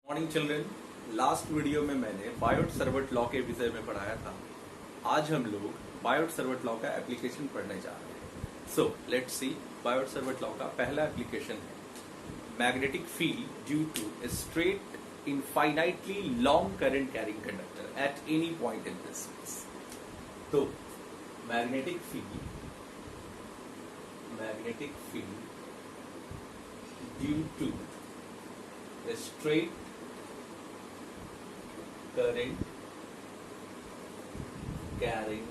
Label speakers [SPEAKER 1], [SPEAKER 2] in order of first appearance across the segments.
[SPEAKER 1] Morning children. Last video में मैंने Biot-Savart law के विषय में पढ़ाया था। आज हम लोग बायोट-सावर्त लॉ का एप्लीकेशन पढ़ने जा रहे हैं। So let's see. Biot Savart law का पहला एप्लीकेशन है magnetic field due to a straight infinitely long current carrying conductor at any point in this space. तो magnetic field due to a straight current carrying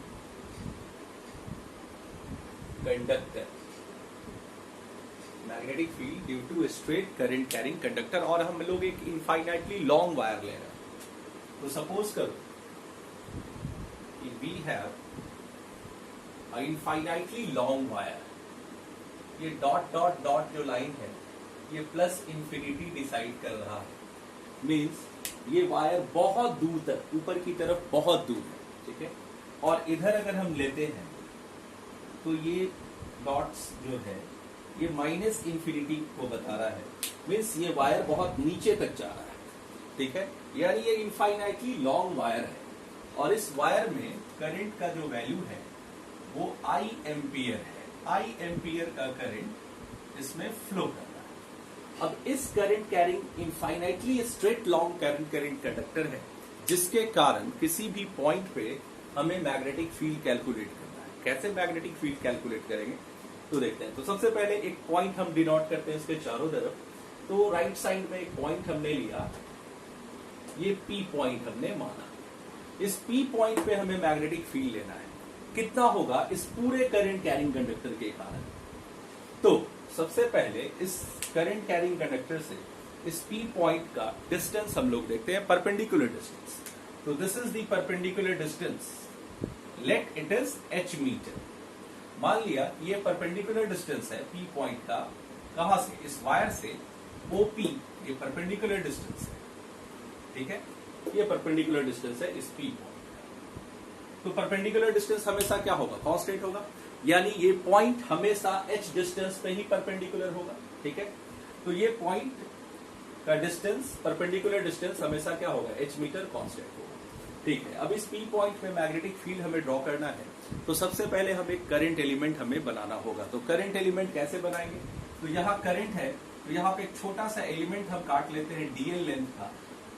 [SPEAKER 1] conductor। Magnetic field due to straight current carrying conductor, और हम लोग एक infinitely long wire ले रहे हैं। तो suppose करो कि we have infinitely long wire. ये डॉट डॉट डॉट जो लाइन है ये प्लस इंफिनिटी डिसाइड कर रहा है। मीन्स ये वायर बहुत दूर तक, ऊपर की तरफ बहुत दूर है, ठीक है। और इधर अगर हम लेते हैं तो ये डॉट्स जो है ये माइनस इंफिनिटी को बता रहा है। मीन्स ये वायर बहुत नीचे तक जा रहा है, ठीक है। यानी ये इनफाइनाइटली लॉन्ग वायर है, और इस वायर में करंट का जो वैल्यू है वो आई एम्पियर है। आई एम्पियर का करंट इसमें फ्लो कर रहा है। अब इस current carrying infinitely straight long current conductor है, जिसके कारण किसी भी पॉइंट पे हमें मैग्नेटिक फील्ड कैलकुलेट करना है। कैसे मैग्नेटिक फील्ड कैलकुलेट करेंगे तो देखते हैं। तो सबसे पहले एक पॉइंट हम डिनोट करते हैं इसके चारों तरफ। तो राइट साइड में एक पॉइंट हमने लिया, ये पी पॉइंट हमने माना। इस पी पॉइंट पे हमें मैग्नेटिक फील्ड लेना है। कितना होगा इस पूरे करंट कैरिंग कंडक्टर के कारण। तो सबसे पहले इस करंट कैरिंग कंडक्टर से इस पी पॉइंट का डिस्टेंस हम लोग देखते हैं, परपेंडिकुलर डिस्टेंस। तो this is the perpendicular distance, let it is h metre. मान लिया ये परपेंडिकुलर डिस्टेंस है पी पॉइंट का, कहां से, इस वायर से OP, ये परपेंडिकुलर डिस्टेंस है, ठीक है। ये परपेंडिकुलर डिस्टेंस है इस पी पॉइंट। तो परपेंडिकुलर डिस्टेंस हमेशा क्या होगा, कांस्टेंट होगा। यानी ये पॉइंट हमेशा h डिस्टेंस पे ही परपेंडिकुलर होगा, ठीक है। तो ये पॉइंट का डिस्टेंस, परपेंडिकुलर डिस्टेंस हमेशा क्या होगा, h मीटर कांस्टेंट होगा, ठीक है। अब इस P पॉइंट में मैग्नेटिक फील्ड हमें ड्रॉ करना है। तो सबसे पहले हम एक करंट एलिमेंट हमें बनाना होगा। तो करंट एलिमेंट कैसे बनाएंगे, तो यहाँ करंट है, तो यहाँ पे एक छोटा सा एलिमेंट हम काट लेते हैं dl लेंथ का।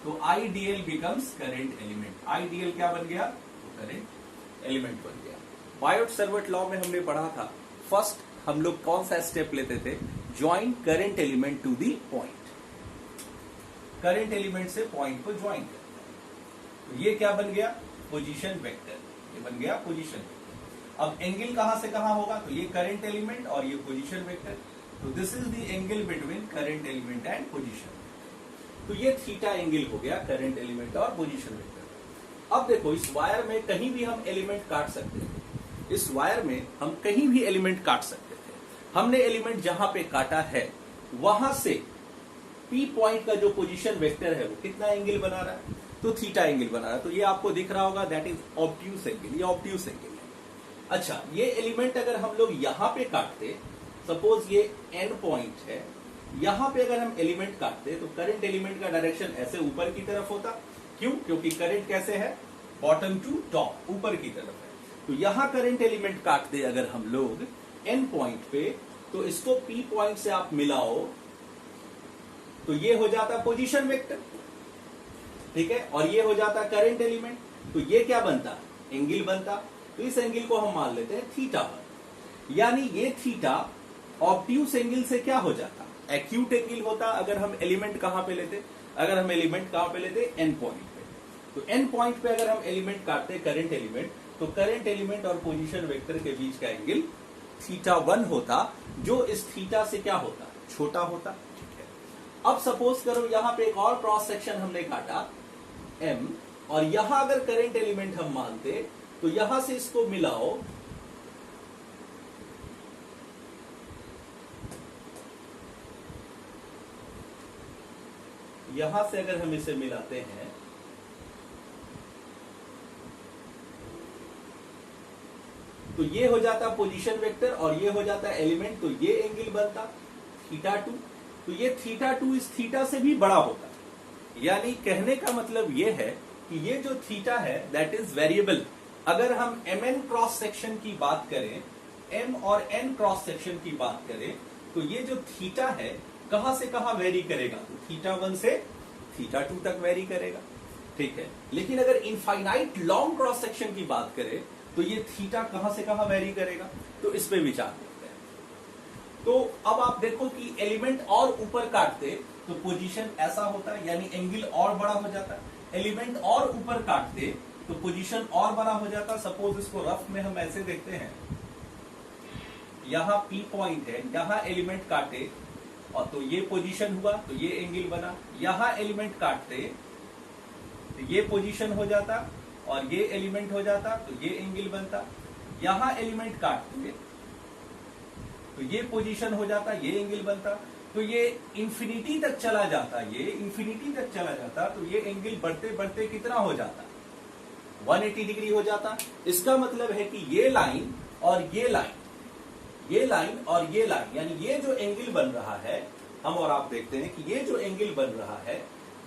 [SPEAKER 1] तो IDL becomes current element. IDL क्या बन गया, तो करंट एलिमेंट बन गया। बायोट-सावर्त लॉ में हमने पढ़ा था, फर्स्ट हम लोग कौन सा स्टेप लेते थे, join current element to the point. Current element से पॉइंट को ज्वाइन करते हैं। तो ये क्या बन गया, पोजीशन वेक्टर। ये बन गया पोजीशन वेक्टर। अब एंगल कहां से कहां होगा, तो ये करंट एलिमेंट और ये पोजीशन वेक्टर। तो this is the angle between current element and position. तो ये थीटा एंगल हो गया करंट एलिमेंट और पोजीशन वेक्टर। अब देखो इस वायर में कहीं भी हम एलिमेंट काट सकते हैं। इस वायर में हम कहीं भी एलिमेंट काट सकते थे। हमने एलिमेंट जहां पे काटा है वहां से पी पॉइंट का जो पोजीशन वेक्टर है वो कितना एंगल बना रहा है, तो थीटा एंगल बना रहा है। तो ये आपको दिख रहा होगा, दैट इज ऑब्ट्यूस एंगल। ये ऑब्ट्यूस एंगल है। अच्छा, ये एलिमेंट अगर हम लोग यहां पे काटते, सपोज ये एन पॉइंट है, यहां पे अगर हम एलिमेंट काटते तो करंट एलिमेंट का डायरेक्शन ऐसे ऊपर की तरफ होता। क्यों, क्योंकि करंट कैसे है, बॉटम टू टॉप, ऊपर की तरफ है। तो यहां करंट एलिमेंट काट दे अगर हम लोग एन पॉइंट पे, तो इसको पी पॉइंट से आप मिलाओ तो ये हो जाता पोजीशन वेक्टर, ठीक है। और ये हो जाता करंट एलिमेंट। तो ये क्या बनता, एंगल बनता। तो इस एंगल को हम मान लेते हैं थीटा। यानी ये थीटा ऑब्ट्यूस एंगल से क्या हो जाता, एक्यूट एंगल होता। अगर हम एलिमेंट कहां पे लेते, अगर हम एलिमेंट कहां पे लेते, एन पॉइंट पे। तो एन पॉइंट पे अगर हम एलिमेंट काटते, करंट एलिमेंट, तो करंट एलिमेंट और पोजीशन वेक्टर के बीच का एंगल θ1 होता, जो इस थीटा से क्या होता, छोटा होता, ठीक है। अब सपोज करो यहां पे एक और क्रॉस सेक्शन हमने काटा m, और यहां अगर करंट एलिमेंट हम मानते तो यहां से इसको मिलाओ, यहां से अगर हम इसे मिलाते हैं तो ये हो जाता पोजीशन वेक्टर और ये हो जाता एलिमेंट। तो ये एंगल बनता θ2। तो ये θ2 इस थीटा से भी बड़ा होता है, यानी कहने का मतलब ये है कि ये जो थीटा है दैट इज वेरिएबल। अगर हम mn क्रॉस सेक्शन की बात करें, m और n क्रॉस सेक्शन की बात करें, तो ये जो थीटा है कहां से कहां वेरी करेगा? तो थीटा 1 से थीटा 2 तक वेरी करेगा, ठीक है। लेकिन अगर इनफाइनाइट लॉन्ग क्रॉस सेक्शन की बात करें तो ये थीटा कहां से कहां वेरी करेगा? तो इस पे विचार करते हैं। तो अब आप देखो कि एलिमेंट और ऊपर काटते तो पोजीशन ऐसा होता है, यानी एंगल और बड़ा हो जाता। एलिमेंट और ऊपर काटते तो पोजीशन और बड़ा हो जाता। सपोज इसको रफ में हम ऐसे देखते हैं, यहां P पॉइंट है, यहां एलिमेंट काटे और तो ये पोजीशन हुआ, तो ये एंगल बना। यहां एलिमेंट काटते तो ये पोजीशन हो जाता और ये एलिमेंट हो जाता, तो ये एंगल बनता। यहां एलिमेंट काटते तो ये पोजीशन हो जाता, ये एंगल बनता। तो ये इंफिनिटी तक चला जाता, ये इंफिनिटी तक चला जाता, तो ये एंगल बढ़ते बढ़ते कितना हो जाता? 180 डिग्री हो जाता। इसका मतलब है कि ये लाइन और ये लाइन, ये लाइन और ये लाइन, यानी ये जो एंगल बन रहा है, हम और आप देखते हैं कि ये जो एंगल बन रहा है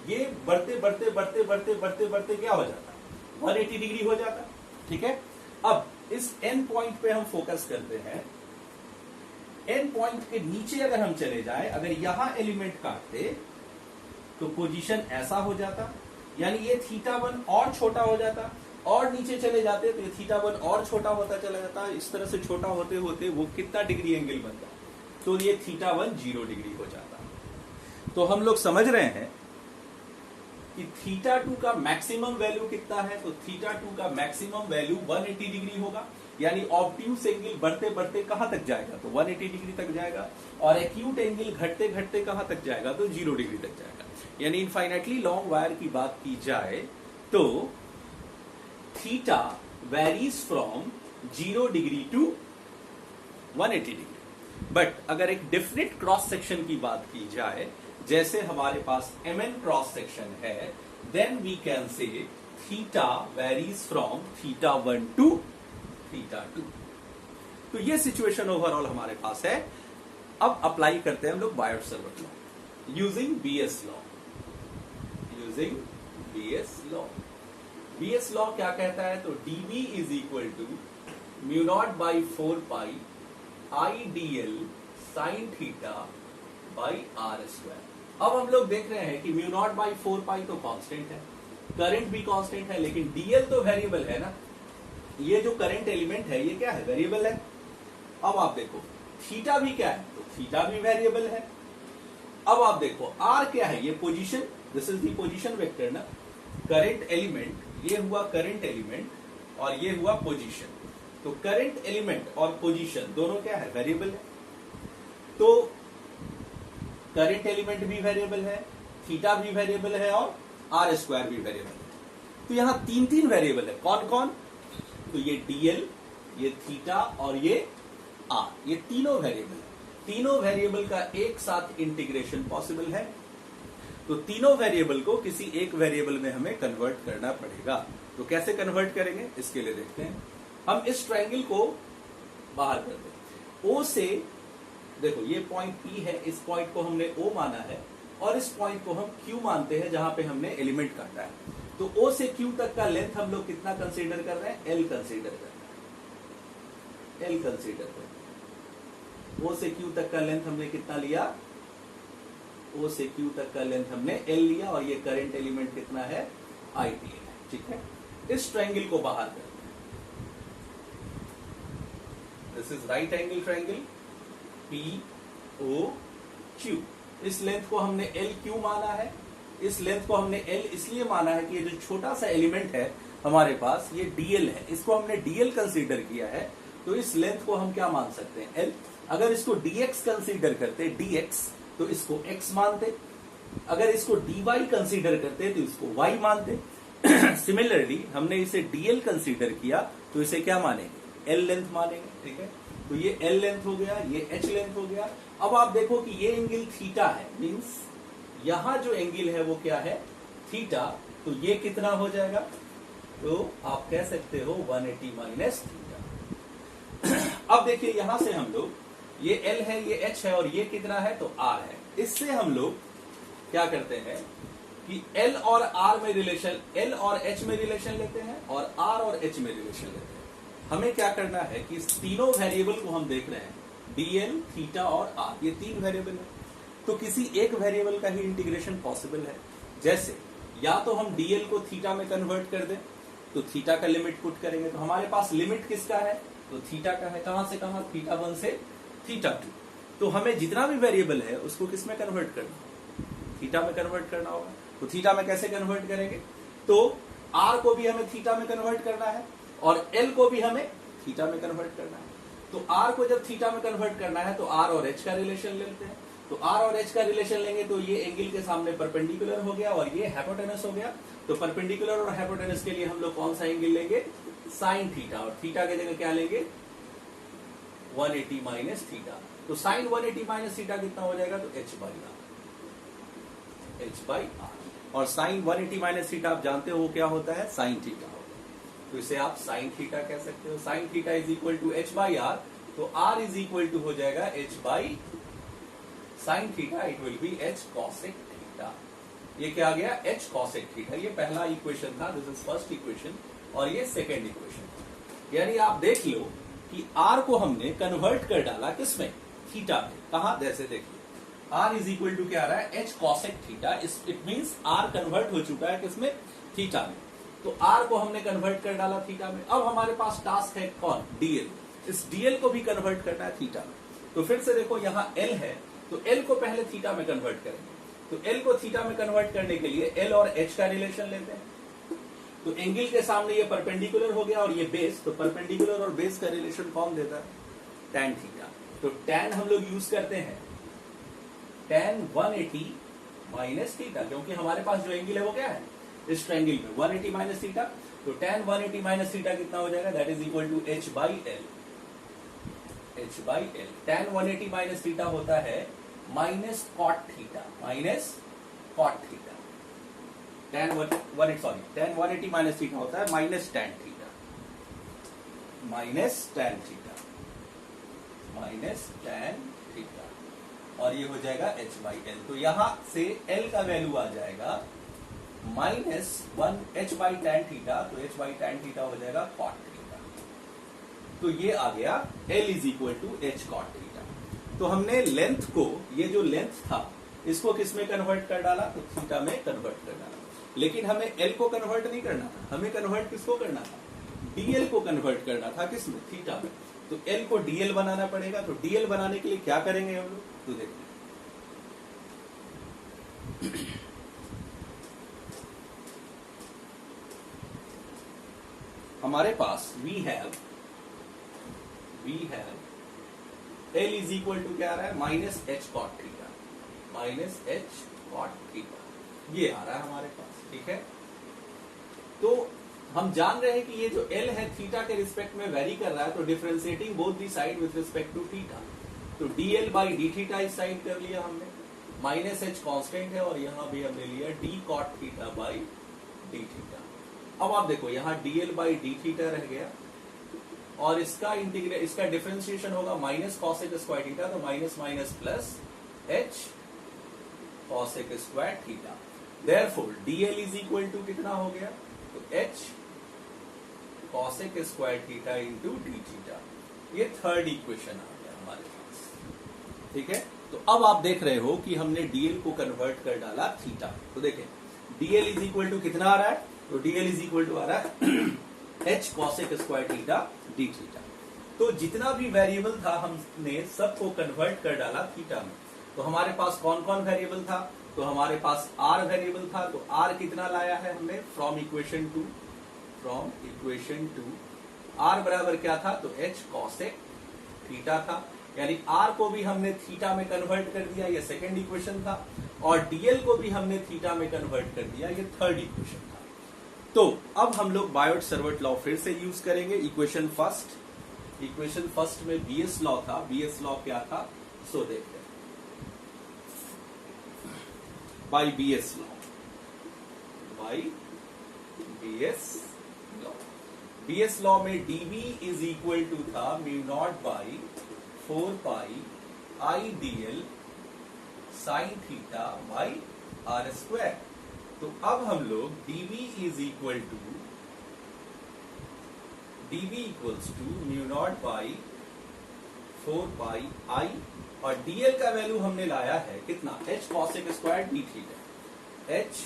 [SPEAKER 1] ये बढ़ते बढ़ते बढ़ते बढ़ते बढ़ते बढ़ते क्या हो जाता? 180 डिग्री हो जाता, ठीक है। अब इस एन पॉइंट पे हम फोकस करते हैं। एन पॉइंट के नीचे अगर हम चले जाए, अगर यहां एलिमेंट काटते तो पोजीशन ऐसा हो जाता, यानी ये थीटा 1 और छोटा हो जाता, और नीचे चले जाते तो ये थीटा 1 और छोटा होता चला जाता। इस तरह से छोटा होते होते वो कितना डिग्री एंगल बनता? तो ये थीटा 1 0 डिग्री हो जाता। तो हम लोग समझ रहे हैं कि थीटा 2 का मैक्सिमम वैल्यू कितना है? तो थीटा 2 का मैक्सिमम वैल्यू 180 डिग्री होगा, यानी ऑब्ट्यूस एंगल बढ़ते बढ़ते कहां तक जाएगा? तो 180 डिग्री तक जाएगा। और एक्यूट एंगल घटते घटते कहां तक जाएगा? तो 0 डिग्री तक जाएगा। यानी इनफाइनाइटली लॉन्ग वायर की बात की जाए तो theta varies from 0 degree to 180 degree. But अगर एक डेफिनेट क्रॉस सेक्शन की बात की जाए, जैसे हमारे पास mn क्रॉस सेक्शन है, then we can say theta varies from theta 1 to theta 2। तो ये सिचुएशन ओवरऑल हमारे पास है। अब अप्लाई करते हैं हम लोग Biot Savart law using BS law. Using BS law, BS law क्या कहता है? तो dB is equal to mu naught by 4 pi I dl sine theta by r square. अब हम लोग देख रहे हैं कि म्यू नॉट बाई 4 पाई तो कांस्टेंट है, करंट भी कांस्टेंट है, लेकिन dl तो वेरिएबल है ना। ये जो करंट एलिमेंट है ये क्या है? वेरिएबल है। अब आप देखो थीटा भी क्या है? तो थीटा भी वेरिएबल है। अब आप देखो r क्या है? ये position, this is the position vector ना। करंट एलिमेंट, ये हुआ करंट एलिमेंट और ये हुआ पोजीशन। तो करंट एलिमेंट और पोजीशन दोनों क्या है? वेरिएबल है। तो करंट एलिमेंट भी वेरिएबल है, थीटा भी वेरिएबल है और आर स्क्वायर भी वेरिएबल है। तो यहां तीन तीन वेरिएबल है। कौन कौन? तो ये dl, ये थीटा और ये r, ये तीनों वेरिएबल है। तीनों वेरिएबल का एक साथ इंटीग्रेशन पॉसिबल है। तो तीनों वेरिएबल को किसी एक वेरिएबल में हमें कन्वर्ट करना पड़ेगा। तो कैसे कन्वर्ट करेंगे इसके लिए देखते हैं। हम इस ट्रायंगल को बाहर कर दें। O से देखो ये पॉइंट P है, इस पॉइंट को हमने O माना है और इस पॉइंट को हम Q मानते हैं जहां पे हमने एलिमेंट काटा है। तो O से Q तक का लेंथ हम लोग कितना कंसीडर कर रहे हैं? L कंसीडर कर रहे हैं। L कंसीडर कर रहे हैं। O से Q तक का लेंथ हमने कितना लिया? O से Q तक का लेंथ हमने L लिया और ये करंट एलिमेंट कितना है? IPL है, ठीक है। इस ट्रायंगल को बाहर करते हैं। This is right angle triangle POQ। इस लेंथ को हमने LQ माना है। इस लेंथ को हमने L इसलिए माना है कि ये जो छोटा सा एलिमेंट है हमारे पास, ये DL है, इसको हमने DL कंसीडर किया है। तो इस लेंथ को हम क्या मान सकते हैं? L। अगर इसको DX कंसीडर करते, DX, तो इसको X मानते। अगर इसको DY कंसीडर करते तो इसको Y मानते। सिमिलरली हमने इसे DL कंसीडर किया तो इसे क्या मानेंगे? L लेंथ मानेंगे, ठीक है। तो ये L लेंथ हो गया, ये H लेंथ हो गया। अब आप देखो कि ये एंगल थीटा है, मींस यहां जो एंगल है वो क्या है? थीटा। तो ये कितना हो जाएगा? तो आप कह सकते हो 180 माइनस थीटा। अब देखिए यहां से हम लोग, ये L है, ये H है और ये कितना है? तो R है। इससे हम लोग क्या करते हैं कि L और R में रिलेशन, L और H में रिलेशन लेते हैं और R और H में रिलेशन लेते हैं। हमें क्या करना है कि इस तीनों वेरिएबल को हम देख रहे हैं, dl, थीटा और r, ये तीन वेरिएबल है। तो किसी एक वेरिएबल का ही इंटीग्रेशन पॉसिबल है। जैसे या तो हम dl को थीटा में कन्वर्ट कर दें, तो थीटा का लिमिट पुट करेंगे, तो हमारे पास लिमिट किसका है, तो थीटा का है। कहां से कहां, थीटा 1 से थीटा 2। तो हमें जितना भी वेरिएबल है उसको किस में कन्वर्ट करना, थीटा में कन्वर्ट करना होगा। तो थीटा में कैसे कन्वर्ट करेंगे, तो r को भी हमें थीटा में कन्वर्ट करना है और L को भी हमें थीटा में कन्वर्ट करना है। तो R को जब थीटा में कन्वर्ट करना है तो R और H का रिलेशन लेते हैं। तो R और H का रिलेशन लेंगे तो ये एंगल के सामने परपेंडिकुलर हो गया और ये हाइपोटेनस हो गया। तो परपेंडिकुलर और हाइपोटेनस के लिए हम लोग कौन सा एंगल लेंगे, साइन थीटा, और थीटा की जगह क्या लेंगे, 180 माइनस थीटा। तो साइन 180 माइनस थीटा कितना हो जाएगा, तो h बाई r। और साइन 180 माइनस थीटा आप जानते हो क्या होता है, साइन थीटा होता है। तो इसे आप साइन थीटा कह सकते हो। Sine theta is equal to h by r, तो r इज इक्वल टू हो जाएगा h by sine theta, it will be h cosec theta. ये क्या आ गया, h कॉसेक थीटा। ये पहला इक्वेशन था, दिस इज फर्स्ट इक्वेशन, और ये सेकेंड इक्वेशन। यानी आप देख लो कि r को हमने कन्वर्ट कर डाला किसमें, थीटा में। कहा, जैसे देखिए r इज इक्वल टू क्या आ रहा है, h cosec theta. It means r convert हो चुका है किसमें, थीटा में। तो r को हमने कन्वर्ट कर डाला थीटा में। अब हमारे पास टास्क है कौन, dl। इस dl को भी कन्वर्ट करना है थीटा में। तो फिर से देखो यहां l है, तो l को पहले थीटा में कन्वर्ट करेंगे। तो l को थीटा में कन्वर्ट करने के लिए l और h का रिलेशन लेते हैं। तो एंगल के सामने ये परपेंडिकुलर हो गया और ये बेस, तो परपेंडिकुलर और बेस का रिलेशन कौन देता है, tan थीटा। तो tan हम लोग यूज करते हैं, tan 180 माइनस थीटा, क्योंकि हमारे पास जो एंगल है वो क्या है, इस ट्रायंगल में 180 माइनस थीटा। तो tan 180 माइनस थीटा कितना हो जाएगा, that is equal to h by l. h by l, tan 180 minus theta होता है minus cot theta, minus cot theta. tan 180 minus theta होता है minus tan theta, minus tan theta, minus tan theta, और ये हो जाएगा h by L. तो यहां से l का वैल्यू आ जाएगा minus 1 h by tan theta, तो h बाई tan थीटा हो जाएगा कॉट थीटा। तो ये आ गया l is equal to h cot theta. तो हमने लेंथ को, ये जो लेंथ था इसको किस में कन्वर्ट कर डाला, तो थीटा में कन्वर्ट कर डाला। लेकिन हमें l को कन्वर्ट नहीं करना था, हमें कन्वर्ट किसको करना था, dl को कन्वर्ट करना था किसमें, थीटा में। तो l को dl बनाना पड़ेगा। तो dl बनाने के लिए क्या करेंगे हम लोग, तो देखते हैं। हमारे पास we have l is equal to क्या आ रहा है, minus h cot theta, minus h cot theta, ये आ रहा है हमारे पास, ठीक है। तो हम जान रहे हैं कि ये जो l है थीटा के रिस्पेक्ट में वेरी कर रहा है, तो differentiating both the side with respect to theta. तो dl बाई डी थीटा इस साइड कर लिया हमने, माइनस h कांस्टेंट है और यहां भी हमने लिया d cot theta by d theta. अब आप देखो यहां dl बाई डी थीटा रह गया और इसका इंटीग्रेट, इसका डिफरेंशिएशन होगा माइनस कॉसेक स्क्वायर थीटा, तो minus minus plus h cosec square theta. Therefore dl is equal to कितना हो गया, तो h cosec square theta into d theta. ये थर्ड इक्वेशन आ गया हमारे पास, ठीक है। तो अब आप देख रहे हो कि हमने dl को कन्वर्ट कर डाला थीटा। तो देखें dl इज इक्वल टू कितना आ रहा है, तो dl इज इक्वल टू आ रहा है h cosec square theta D theta. तो जितना भी वेरिएबल था हमने सबको कन्वर्ट कर डाला थीटा में। तो हमारे पास कौन कौन वेरिएबल था, तो हमारे पास r वेरिएबल था। तो r कितना लाया है हमने, फ्रॉम इक्वेशन टू r बराबर क्या था, तो h कॉसेक थीटा था। यानी r को भी हमने थीटा में कन्वर्ट कर दिया, ये सेकेंड इक्वेशन था, और dl को भी हमने थीटा में कन्वर्ट कर दिया, ये थर्ड इक्वेशन था। तो अब हम लोग बायोट सर्वट लॉ फिर से यूज करेंगे। इक्वेशन फर्स्ट में बीएस लॉ था, बीएस लॉ क्या था, सो देखते हैं। बाई बीएस लॉ में dv इज इक्वल टू था mu naught by 4 pi I dl sine theta by r square. तो अब हम लोग dv equals to mu naught by 4 pi I, और dl का वैल्यू हमने लाया है कितना, h cosec square d theta, h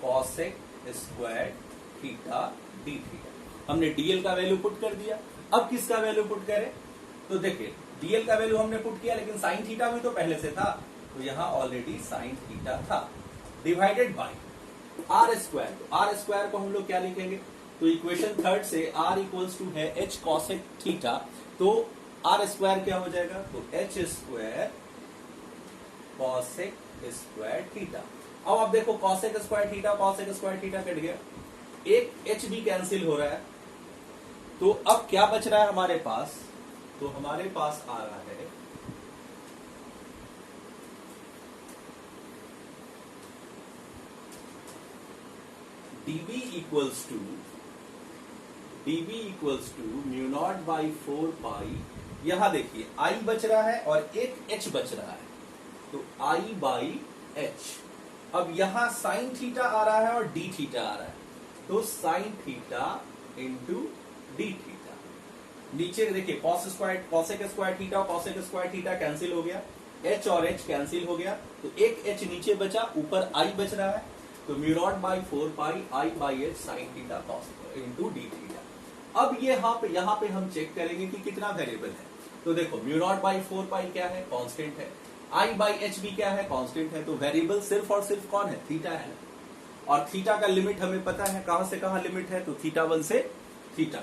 [SPEAKER 1] cosec square theta d theta. हमने dl का वैल्यू पुट कर दिया। अब किसका वैल्यू पुट करें, तो देखिए dl का वैल्यू हमने पुट किया, लेकिन साइन थीटा भी तो पहले से था, तो यहां ऑलरेडी साइन थीटा था, डिवाइडेड बाय आर स्क्वायर। तो आर स्क्वायर को हम लोग क्या लिखेंगे, तो इक्वेशन थर्ड से r इक्वल्स टू है h cosec थीटा, तो आर स्क्वायर क्या हो जाएगा, तो h square cosec square theta. अब आप देखो cosec square theta cosec square theta cut गया, एक h भी कैंसिल हो रहा है, तो अब क्या बच रहा है हमारे पास, तो हमारे पास आ रहा है dv equals to mu naught by 4 pi, यहां देखिए i बच रहा है और एक h बच रहा है, तो i बाई h। अब यहां साइन थीटा आ रहा है और d थीटा आ रहा है, तो sine theta into d theta. नीचे देखिए cosec square theta cosec square theta cancel हो गया, h और h कैंसिल हो गया, तो एक h नीचे बचा, ऊपर i बच रहा है, तो mu naught by 4 pi i by h sine theta cos into d theta. अब ये यहां पे हम चेक करेंगे कि कितना वेरिएबल है, तो देखो म्यू नॉट बाई 4 पाई क्या है, कांस्टेंट है, i बाई h भी क्या है, कांस्टेंट है, तो वेरिएबल सिर्फ और सिर्फ कौन है, थीटा है। और थीटा का लिमिट हमें पता है, कहां से कहां लिमिट है, तो थीटा 1 से थीटा।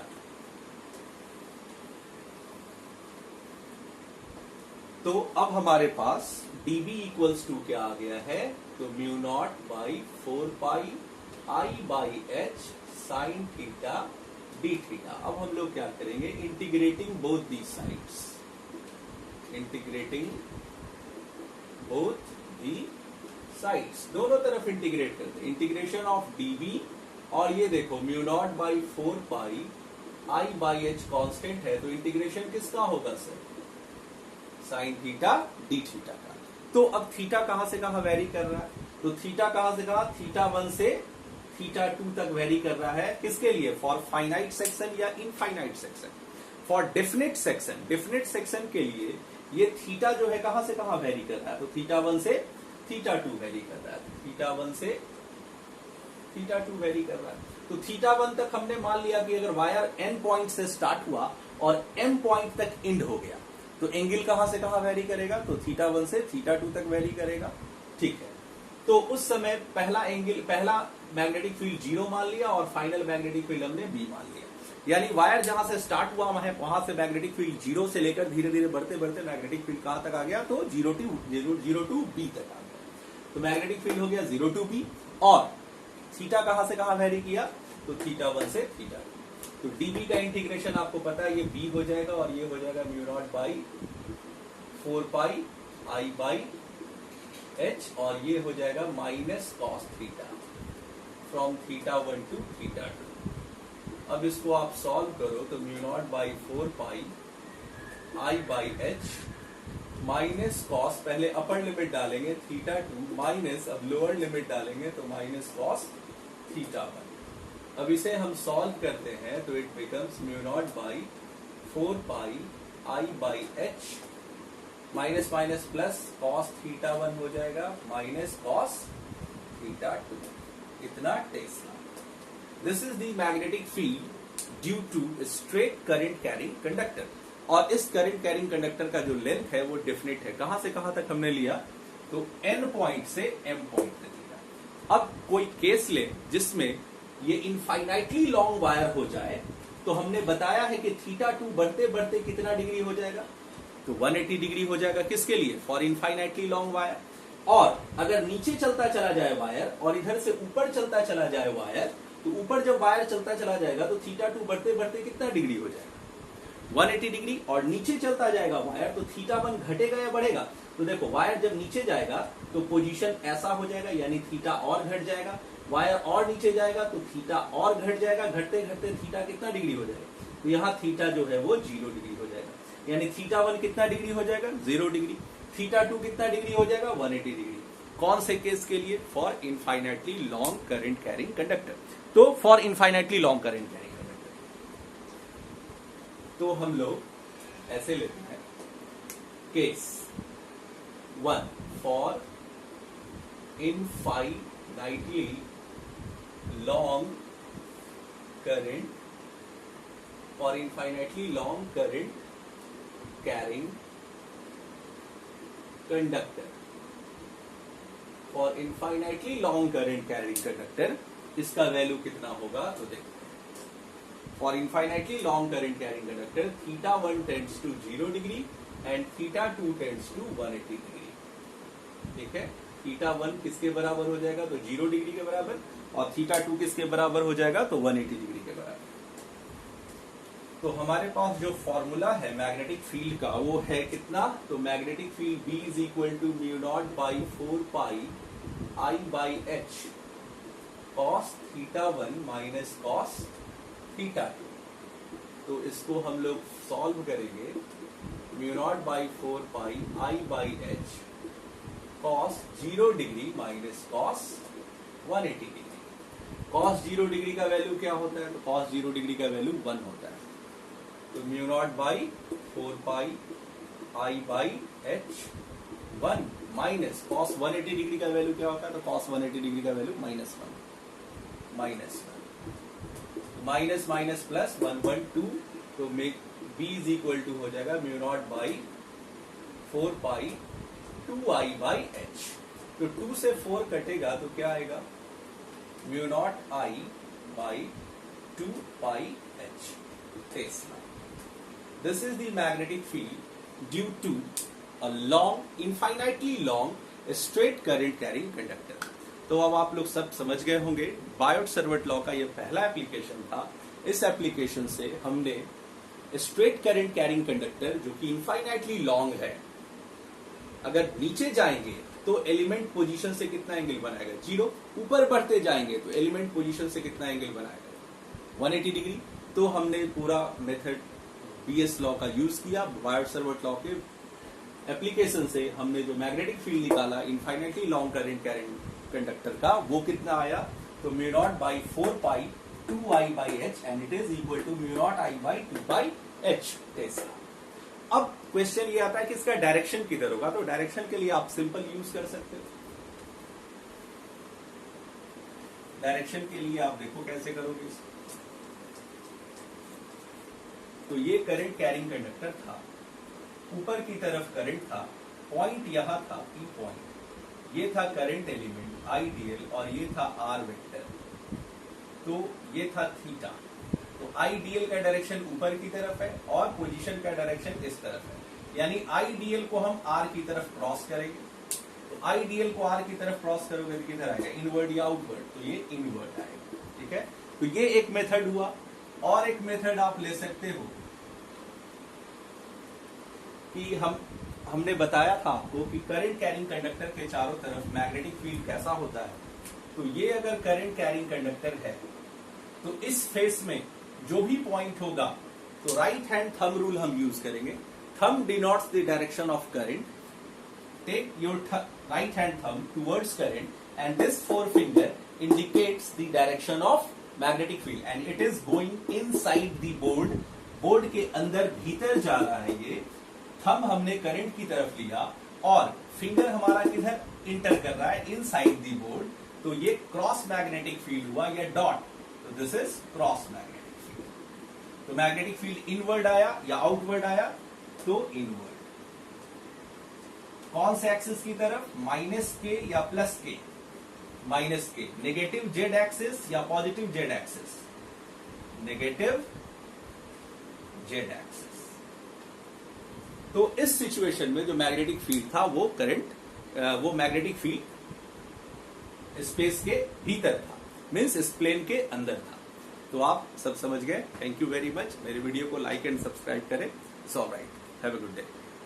[SPEAKER 1] तो अब हमारे पास dv इक्वल्स टू क्या आ गया है, तो mu naught by 4 pi i by h sine theta D theta. अब हम लोग क्या करेंगे, integrating both the sides, integrating both the sides, दोनों तरफ इंटीग्रेट करते हैं, इंटीग्रेशन ऑफ dv, और ये देखो mu naught by 4 pi i by h constant है, तो इंटीग्रेशन किसका होगा sir, sine theta D theta का। तो अब थीटा कहां से कहां वेरी कर रहा है, तो थीटा कहां से कहां, थीटा 1 से थीटा 2 तक वेरी कर रहा है, किसके लिए, फॉर फाइनाइट सेक्शन या infinite section. For definite section के लिए ये थीटा जो है कहां से कहां वेरी कर रहा है, तो थीटा 1 से थीटा 2 वेरी कर रहा है, थीटा 1 से थीटा 2 वेरी कर रहा है। तो थीटा 1 तक हमने मान लिया कि अगर वायर n पॉइंट से स्टार्ट हुआ और m पॉइंट तक एंड हो गया, तो एंगल कहां से कहां वेरी करेगा, तो थीटा 1 से थीटा 2 तक वेरी करेगा, ठीक है। तो उस समय पहला मैग्नेटिक फील्ड 0 मान लिया और फाइनल मैग्नेटिक फील्ड हमने b मान लिया, यानी वायर जहां से स्टार्ट हुआ वहां से मैग्नेटिक फील्ड 0 से लेकर धीरे धीरे बढ़ते बढ़ते मैग्नेटिक फील्ड कहां तक आ गया, तो 0 टू b तक आ गया। तो मैग्नेटिक फील्ड हो गया 0 टू b, और थीटा कहां से कहां वेरी किया, तो थीटा 1 से थीटा 2। तो dv का इंटीग्रेशन आपको पता है, ये b हो जाएगा और ये हो जाएगा mu naught by 4 pi i by h, और ये हो जाएगा minus cos theta from theta 1 to theta 2। अब इसको आप सॉल्व करो, तो mu naught by 4 pi i by h minus cos, पहले अपर लिमिट डालेंगे थीटा 2 माइनस, अब लोअर लिमिट डालेंगे तो माइनस कॉस थीटा 1। अब इसे हम सॉल्व करते हैं, तो it becomes mu naught by 4 pi i by h minus minus plus cos theta 1 हो जाएगा माइनस कॉस थीटा 2, इतना tesla. This is the magnetic field due to straight current carrying conductor, और इस करंट कैरिंग कंडक्टर का जो length है वो definite है, कहां से कहां तक हमने लिया, तो n पॉइंट से m पॉइंट तक लिया। अब कोई केस ले जिसमें ये इनफाइनाइटली लॉन्ग वायर हो जाए, तो हमने बताया है कि थीटा 2 बढ़ते बढ़ते कितना डिग्री हो जाएगा, तो 180 डिग्री हो जाएगा, किसके लिए, फॉर इनफाइनाइटली लॉन्ग वायर। और अगर नीचे चलता चला जाए वायर और इधर से ऊपर चलता चला जाए वायर, तो ऊपर जब वायर चलता चला जाएगा तो थीटा 2 बढ़ते बढ़ते कितना डिग्री हो जाएगा, 180 डिग्री, और नीचे चलता जाएगा वायर तो थीटा 1 घटेगा या बढ़ेगा, तो देखो वायर जब नीचे जाएगा तो पोजीशन ऐसा हो जाएगा, यानी थीटा और घट जाएगा, वायर और नीचे जाएगा तो थीटा और घट जाएगा, घटते घटते थीटा कितना डिग्री हो जाएगा, तो यहाँ थीटा जो है वो 0 डिग्री हो जाएगा, यानी थीटा 1 कितना डिग्री हो जाएगा, 0 डिग्री, थीटा 2 कितना डिग्री हो जाएगा, 180 डिग्री। कौन से केस के लिए? For infinitely long current carrying conductor. तो for infinitely long current carrying conductor तो हम लोग ऐसे लेते हैं, case 1 for infinitely long current, for infinitely long current carrying conductor, for infinitely long current carrying conductor, इसका वैल्यू कितना होगा? तो देखते हैं। For infinitely long current carrying conductor θ1 tends to 0 degree and θ2 tends to 180 degree. ठीक है, θ1 किसके बराबर हो जाएगा? तो 0 डिग्री के बराबर, और θ2 किसके बराबर हो जाएगा? तो 180 डिग्री के बराबर। तो हमारे पास जो फॉर्मूला है मैग्नेटिक फील्ड का वो है कितना? तो magnetic field B is equal to mu naught by 4 pi I by H cos θ1 minus cos θ2। तो इसको हम लोग सॉल्व करेंगे, mu naught by 4 pi I by H cos 0 degree minus cos 180 degree. Cos 0 degree का value क्या होता है? तो कॉस 0 डिग्री का वैल्यू 1 होता है। तो mu naught by 4 pi I by H 1 minus cos 180 degree का वैल्यू क्या होता है? तो कॉस 180 डिग्री का वैल्यू -1, माइनस माइनस प्लस 112, तो make B is equal to हो जाएगा mu naught by 4 pi 2I by H। तो 2 से 4 कटेगा तो क्या आएगा? Mu naught I by 2 pi H tesla. This is the magnetic field due to a long, infinitely long, straight current carrying conductor। तो अब आप लोग सब समझ गए होंगे, बायोट-सावर्ट लॉ का ये पहला एप्लीकेशन था। इस एप्लीकेशन से हमने स्ट्रेट करंट कैरिंग कंडक्टर जो कि इनफाइनाइटली लॉन्ग है, अगर नीचे जाएंगे तो एलिमेंट पोजीशन से कितना एंगल बनाएगा? 0। ऊपर बढ़ते जाएंगे तो एलिमेंट पोजीशन से कितना एंगल बनाएगा? 180 डिग्री। तो हमने पूरा मेथड बीएस लॉ का यूज किया, बायोट-सावर्ट लॉ के एप्लीकेशन से हमने जो मैग्नेटिक फील्ड निकाला infinitely long current carrying conductor का, वो कितना आया? तो mu naught by 4 pi 2I by H and it is equal to mu naught I by 2 by H tesla. अब क्वेश्चन ये आता है कि इसका डायरेक्शन किधर होगा? तो डायरेक्शन के लिए आप सिंपल यूज कर सकते हो। डायरेक्शन के लिए आप देखो कैसे करोगे इसको। तो ये करंट कैरिंग कंडक्टर था, ऊपर की तरफ करंट था, पॉइंट यहां था P पॉइंट, ये था करंट एलिमेंट आईडीएल और ये था आर वेक्टर, तो ये था थीटा। तो आईडीएल का डायरेक्शन ऊपर की तरफ है और पोजीशन का डायरेक्शन इस तरफ है, यानी आईडीएल को हम आर की तरफ क्रॉस करेंगे। तो आईडीएल को आर की तरफ क्रॉस करोगे तो किधर आएगा? इनवर्ड या आउटवर्ड? तो ये इनवर्ड आएगा। ठीक है, तो ये एक मेथड हुआ। और एक मेथड आप ले सकते हो कि हमने बताया था आपको कि करंट कैरिंग कंडक्टर के चारों तरफ मैग्नेटिक फील्ड कैसा होता है। तो ये अगर करंट कैरिंग कंडक्टर है तो इस फेस में जो भी पॉइंट होगा तो राइट हैंड थंब रूल हम यूज करेंगे। Thumb denotes the direction of current. Take your right hand thumb towards current and this forefinger indicates the direction of magnetic field and it is going inside the board. Board के अंदर भीतर जा रहा है ये। Thumb हमने current की तरफ लिया और फिंगर हमारा किधर इंटर कर रहा है? Inside the board. तो ये क्रॉस मैग्नेटिक फील्ड हुआ या डॉट। तो this is cross magnetic field. तो मैग्नेटिक फील्ड इनवर्ड आया या आउटवर्ड आया? तो इनवर्ड। कौन से एक्सिस की तरफ? माइनस के या प्लस के? माइनस के। नेगेटिव जेड एक्सिस या positive Z axis? Negative Z axis. तो इस सिचुएशन में जो मैग्नेटिक फील्ड था वो मैग्नेटिक फील्ड स्पेस के भीतर था, मीन्स इस प्लेन के अंदर था। तो आप सब समझ गए। Thank you very much. मेरे वीडियो को लाइक एंड सब्सक्राइब करें। It's alright. Have a good day.